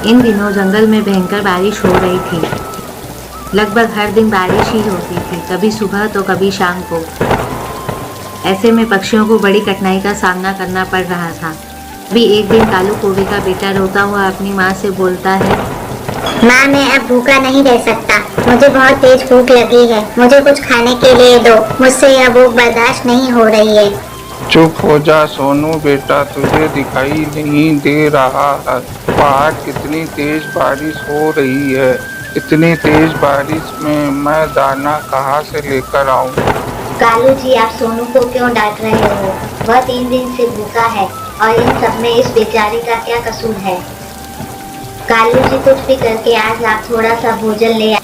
इन दिनों जंगल में भयंकर बारिश हो रही थी। लगभग हर दिन बारिश ही होती थी, कभी सुबह तो कभी शाम को। ऐसे में पक्षियों को बड़ी कठिनाई का सामना करना पड़ रहा था। अभी एक दिन कालू कौवे का बेटा रोता हुआ अपनी माँ से बोलता है, माँ, मैं अब भूखा नहीं रह सकता। मुझे बहुत तेज भूख लगी है। मुझे कुछ खाने के लिए दो। मुझसे यह भूख बर्दाश्त नहीं हो रही है। चुप हो जा सोनू बेटा, तुझे दिखाई नहीं दे रहा है बाहर कितनी तेज बारिश हो रही है। इतनी तेज बारिश में मैं दाना कहाँ से लेकर आऊँ? कालू जी, आप सोनू को क्यों डांट रहे हो? वह 3 दिन से भूखा है और इन सब में इस बेचारे का क्या कसूर है? कालू जी, कुछ भी करके आज आप थोड़ा सा भोजन ले आए।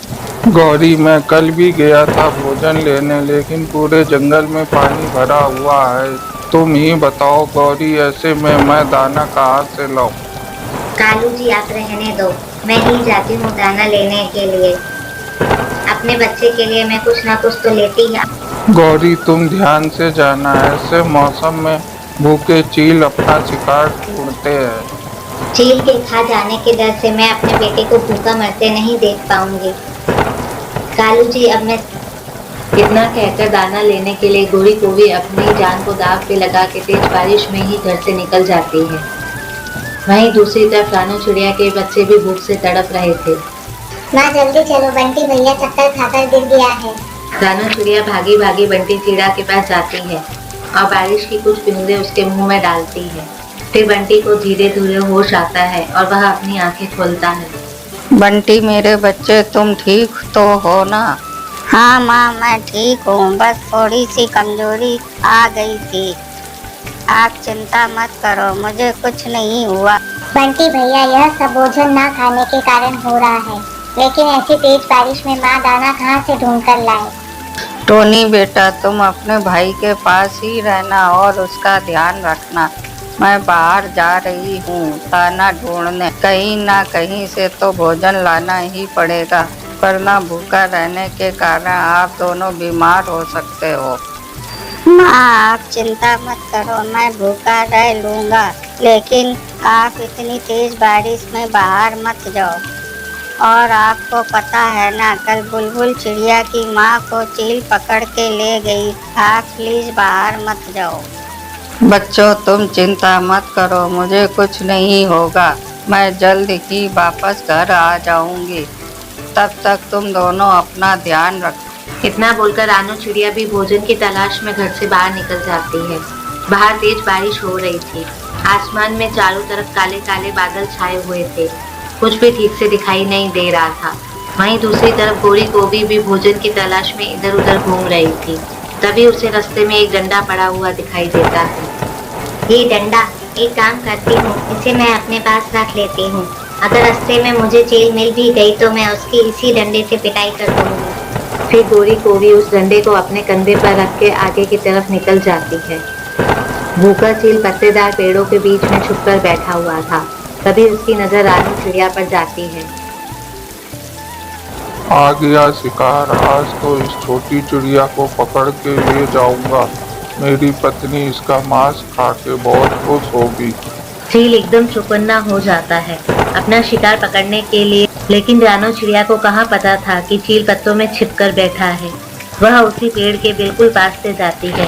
गौरी, मैं कल भी गया था भोजन लेने, लेकिन पूरे जंगल में पानी भरा हुआ है। तुम ही बताओ गौरी, ऐसे में मैं दाना कहाँ से लाऊं? कालू जी, आप रहने दो। मैं ही जाती हूँ दाना लेने के लिए। अपने बच्चे के लिए मैं कुछ ना कुछ तो लेती ही। गौरी, तुम ध्यान से जाना, ऐसे मौसम में भूखे चील अपना शिकार ढूंढते हैं। चील के खा जाने के डर से मैं अपने बेटे को भूखा मरते नहीं देख पाऊंगी। कालू जी, अब मैं इतना कहकर दाना लेने के लिए गोरी कौवी अपनी जान को दांव पे लगा के तेज बारिश में ही घर से निकल जाती है। वहीं दूसरी तरफ रानू चिड़िया के बच्चे भी भूख से तड़प रहे थे। माँ, जल्दी चलो, बंटी भैया चक्कर खाकर गिर गया है। रानू चिड़िया भागी भागी बंटी चिड़िया के पास जाती है और बारिश की कुछ बूंदें उसके मुंह में डालती है। फिर बंटी को धीरे धीरे होश आता है और वह अपनी आंखें खोलता है। बंटी, मेरे बच्चे, तुम ठीक तो हो ना? हाँ माँ, मैं ठीक हूँ। बस थोड़ी सी कमजोरी आ गई थी। आप चिंता मत करो, मुझे कुछ नहीं हुआ। बंटी भैया, यह सब भोजन ना खाने के कारण हो रहा है, लेकिन ऐसी तेज बारिश में माँ दाना कहाँ से ढूंढ कर लाए? टोनी बेटा, तुम अपने भाई के पास ही रहना और उसका ध्यान रखना। मैं बाहर जा रही हूँ दाना ढूंढने। कहीं ना कहीं से तो भोजन लाना ही पड़ेगा, वरना भूखा रहने के कारण आप दोनों बीमार हो सकते हो। माँ, आप चिंता मत करो, मैं भूखा रह लूँगा, लेकिन आप इतनी तेज बारिश में बाहर मत जाओ। और आपको पता है ना, कल बुलबुल चिड़िया की माँ को चील पकड़ के ले गई। आप प्लीज बाहर मत जाओ। बच्चों, तुम चिंता मत करो, मुझे कुछ नहीं होगा। मैं जल्द ही वापस घर आ जाऊंगी। तब तक तुम दोनों अपना ध्यान रखो। इतना बोलकर रानू चिड़िया भी भोजन की तलाश में घर से बाहर निकल जाती है। बाहर तेज बारिश हो रही थी। आसमान में चारों तरफ काले काले बादल छाए हुए थे। कुछ भी ठीक से दिखाई नहीं दे रहा था। वहीं दूसरी तरफ गोरी कौवी भी भोजन की तलाश में इधर उधर घूम रही थी। तभी उसे रास्ते में एक डंडा पड़ा हुआ दिखाई देता है। ये डंडा, एक काम करती हूँ, इसे मैं अपने पास रख लेती हूँ। अगर रास्ते में मुझे चील मिल भी गई तो मैं उसकी इसी डंडे से पिटाई कर दूंगी। फिर गोरी कौवी उस डंडे को अपने कंधे पर रख के आगे की तरफ निकल जाती है। भूखा चील पत्तेदार पेड़ों के बीच में छुपकर बैठा हुआ था। तभी उसकी नजर रानू चिड़िया पर जाती है। आ गया शिकार, आज तो इस छोटी चिड़िया को पकड़ के ले जाऊंगा। मेरी पत्नी इसका मांस खा के बहुत खुश होगी। चील एकदम चौकन्ना हो जाता है अपना शिकार पकड़ने के लिए, लेकिन रानू चिड़िया को कहाँ पता था कि चील पत्तों में छिपकर बैठा है। वह उसी पेड़ के बिल्कुल पास से जाती है।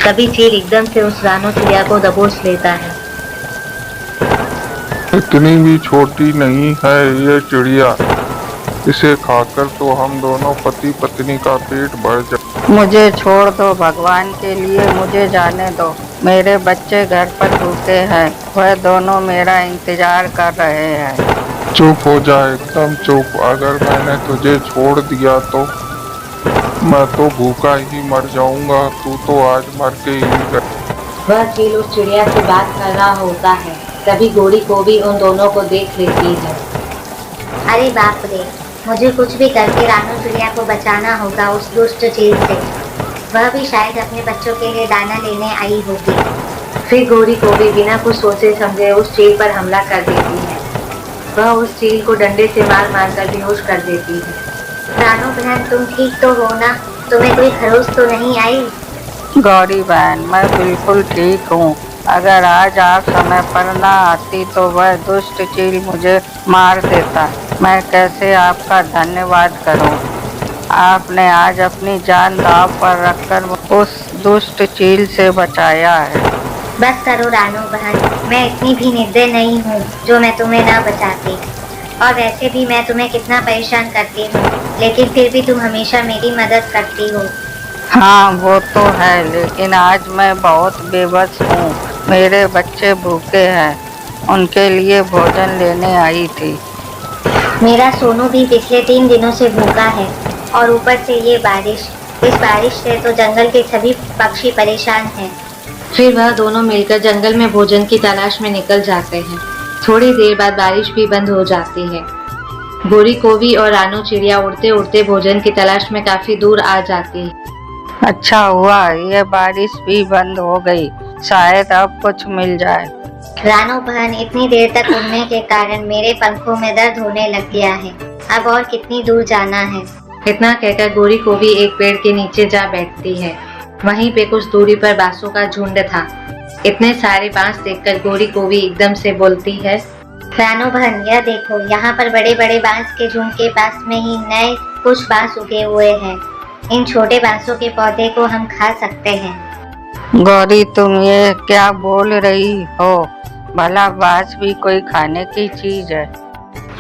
तभी चील एकदम से उस रानू चिड़िया को दबोच लेता है। इतनी भी छोटी नहीं है ये चिड़िया, इसे खाकर तो हम दोनों पति पत्नी का पेट भर जाए। मुझे छोड़ दो, भगवान के लिए मुझे जाने दो। मेरे बच्चे घर पर भूखे हैं, वह दोनों मेरा इंतजार कर रहे हैं। चुप हो जा, एकदम चुप। अगर मैंने तुझे छोड़ दिया तो मैं तो भूखा ही मर जाऊंगा। तू तो आज मर के ही गया। वह चील उस चिड़िया से बात कर रहा होता है। तभी गोरी कौवी उन दोनों को देख लेती है। अरे बाप रे, मुझे कुछ भी करके रानू चिड़िया को बचाना होगा उस दुष्ट चील से। वह भी शायद अपने बच्चों के लिए दाना लेने आई होगी। फिर गोरी कौवी बिना कुछ सोचे समझे उस चील पर हमला कर देती है। वह उस चील को डंडे से मार मार कर बेहोश कर देती है। रानू बहन, तुम ठीक तो हो ना? तुम्हें कोई खरोच तो नहीं आई? गौरी बहन, मैं बिल्कुल ठीक हूँ। अगर आज आप समय पर ना आती तो वह दुष्ट चील मुझे मार देता। मैं कैसे आपका धन्यवाद करूं? आपने आज अपनी जान दांव पर रखकर उस दुष्ट चील से बचाया है। बस करो रानो बहन, मैं इतनी भी निर्दय नहीं हूँ जो मैं तुम्हें ना बचाती। और वैसे भी मैं तुम्हें कितना परेशान करती हूँ, लेकिन फिर भी तुम हमेशा मेरी मदद करती हो। हाँ वो तो है, लेकिन आज मैं बहुत बेबस हूँ। मेरे बच्चे भूखे हैं, उनके लिए भोजन लेने आई थी। मेरा सोनू भी पिछले 3 दिनों से भूखा है, और ऊपर से ये बारिश। इस बारिश से तो जंगल के सभी पक्षी परेशान हैं। फिर वह दोनों मिलकर जंगल में भोजन की तलाश में निकल जाते हैं। थोड़ी देर बाद बारिश भी बंद हो जाती है। गोरी कोवी और रानू चिड़िया उड़ते उड़ते भोजन की तलाश में काफी दूर आ जाती है। अच्छा हुआ ये बारिश भी बंद हो गई, शायद अब कुछ मिल जाए। रानो बहन, इतनी देर तक उड़ने के कारण मेरे पंखों में दर्द होने लग गया है। अब और कितनी दूर जाना है? इतना कहकर गोरी कोवी एक पेड़ के नीचे जा बैठती है। वहीं पे कुछ दूरी पर बांसों का झुंड था। इतने सारे बांस देखकर गोरी कोवी एकदम से बोलती है, रानो बहन, यह देखो, यहाँ पर बड़े बड़े बांस के झुंड के पास में ही नए कुछ बांस उगे हुए हैं। इन छोटे बांसों के पौधे को हम खा सकते हैं। गौरी, तुम ये क्या बोल रही हो? भला बांस भी कोई खाने की चीज है?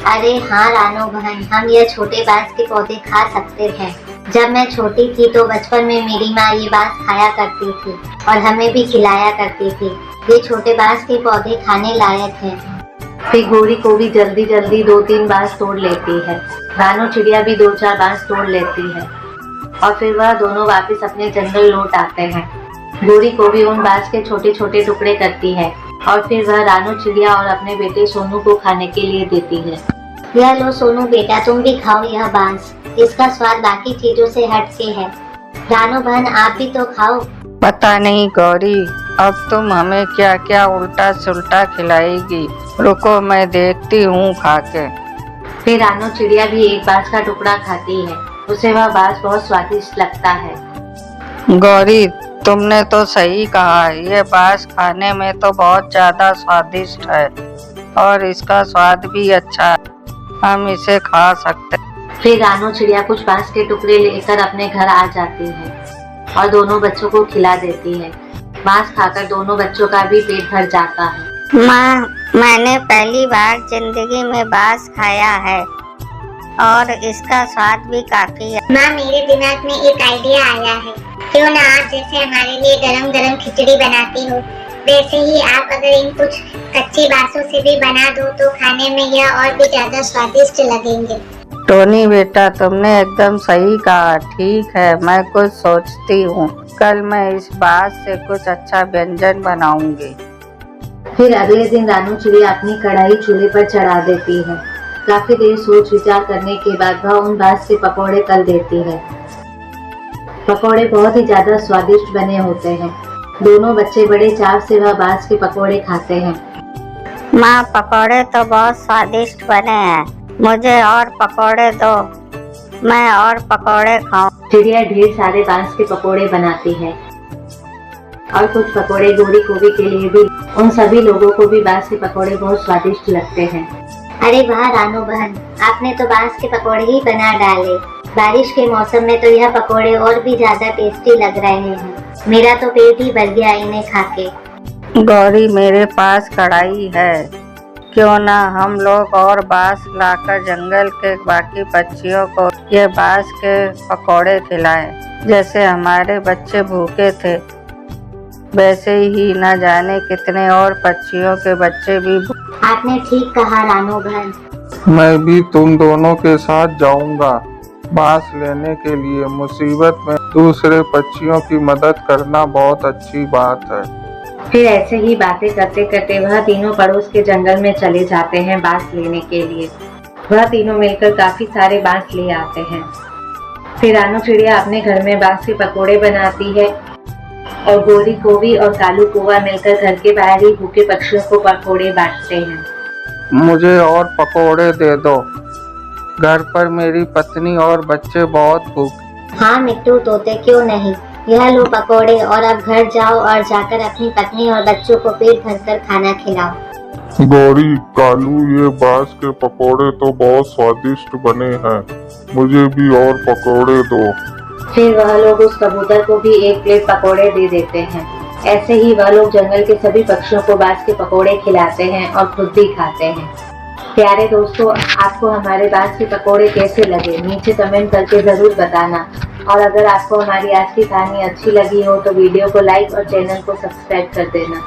अरे हाँ रानो बहन, हम ये छोटे बांस के पौधे खा सकते हैं। जब मैं छोटी थी तो बचपन में मेरी माँ ये बांस खाया करती थी और हमें भी खिलाया करती थी। ये छोटे बांस के पौधे खाने लायक हैं। फिर गोरी कोवी जल्दी जल्दी 2-3 बांस तोड़ लेती है। रानू चिड़िया भी 2-4 बांस तोड़ लेती है और फिर वह दोनों वापस अपने जंगल लौट आते हैं। गोरी कोवी उन बांस के छोटे छोटे टुकड़े करती है और फिर वह रानू चिड़िया और अपने बेटे सोनू को खाने के लिए देती है। यह लो सोनू बेटा, तुम भी खाओ यह बांस। इसका स्वाद बाकी चीजों से हटके है। रानो बहन, आप भी तो खाओ। पता नहीं गौरी, अब तुम हमें क्या क्या उल्टा सुल्टा खिलाएगी। रुको, मैं देखती हूँ खा के। फिर रानू चिड़िया भी एक बांस का टुकड़ा खाती है। उसे वह बांस बहुत स्वादिष्ट लगता है। गौरी, तुमने तो सही कहा, ये बांस खाने में तो बहुत ज्यादा स्वादिष्ट है और इसका स्वाद भी अच्छा है। हम इसे खा सकते। फिर रानू चिड़िया कुछ बांस के टुकड़े लेकर अपने घर आ जाती है और दोनों बच्चों को खिला देती है। बांस खाकर दोनों बच्चों का भी पेट भर जाता है। माँ, मैंने पहली बार जिंदगी में बांस खाया है और इसका स्वाद भी काफी है। माँ, मेरे दिमाग में एक आइडिया आया है। क्यों ना आप जैसे हमारे लिए गरम गरम खिचड़ी बनाती हो, वैसे ही आप अगर इन कुछ कच्ची बांसों से भी बना दो तो खाने में यह और भी ज्यादा स्वादिष्ट लगेंगे। टोनी बेटा, तुमने एकदम सही कहा। ठीक है, मैं कुछ सोचती हूँ। कल मैं इस बांस से कुछ अच्छा व्यंजन बनाऊंगी। फिर अगले दिन रानू चिड़िया अपनी कढ़ाई चूल्हे पर चढ़ा देती है। काफी देर सोच विचार करने के बाद वह उन बांस के पकौड़े तल देती है। पकौड़े बहुत ही ज्यादा स्वादिष्ट बने होते हैं। दोनों बच्चे बड़े चाव से वह बांस के पकौड़े खाते हैं। माँ, पकौड़े तो बहुत स्वादिष्ट बने हैं, मुझे और पकौड़े दो, मैं और पकौड़े खाऊं। चिड़िया ढेर सारे बांस के पकौड़े बनाती है और कुछ पकौड़े गोरी कोवी के लिए भी। उन सभी लोगों को भी बांस के पकौड़े बहुत स्वादिष्ट लगते हैं। अरे वाह रानो बहन, आपने तो बांस के पकौड़े ही बना डाले। बारिश के मौसम में तो यह पकौड़े और भी ज्यादा टेस्टी लग रहे हैं। मेरा तो पेट ही भर गया इन्हें खा के। गौरी, मेरे पास कढ़ाई है, क्यों ना हम लोग और बांस लाकर जंगल के बाकी पक्षियों को ये बांस के पकौड़े खिलाएं। जैसे हमारे बच्चे भूखे थे, वैसे ही न जाने कितने और पक्षियों के बच्चे भी। आपने ठीक कहा रानो बहन। मैं भी तुम दोनों के साथ जाऊंगा बांस लेने के लिए। मुसीबत में दूसरे पक्षियों की मदद करना बहुत अच्छी बात है। फिर ऐसे ही बातें करते करते वह तीनों पड़ोस के जंगल में चले जाते हैं बांस लेने के लिए। वह तीनों मिलकर काफी सारे बांस ले आते हैं। फिर रानू चिड़िया अपने घर में बांस के पकौड़े बनाती है और गोरी कोवी और कालू कौवा मिलकर घर के बाहर ही भूखे पक्षियों को पकौड़े बांटते हैं। मुझे और पकौड़े दे दो, घर पर मेरी पत्नी और बच्चे बहुत भूखे। हाँ मिट्टू तोते, क्यों नहीं। यह लो पकोड़े और अब घर जाओ और जाकर अपनी पत्नी और बच्चों को पेट भरकर खाना खिलाओ। गौरी, कालू, ये बांस के पकोड़े तो बहुत स्वादिष्ट बने हैं, मुझे भी और पकोड़े दो। फिर वह लोग उस कबूतर को भी एक प्लेट पकोड़े दे देते हैं। ऐसे ही वह लोग जंगल के सभी पक्षियों को बांस के पकोड़े खिलाते हैं और खुद भी खाते हैं। प्यारे दोस्तों, आपको हमारे बांस के पकोड़े कैसे लगे नीचे कमेंट करके जरूर बताना। और अगर आपको हमारी आज की कहानी अच्छी लगी हो तो वीडियो को लाइक और चैनल को सब्सक्राइब कर देना।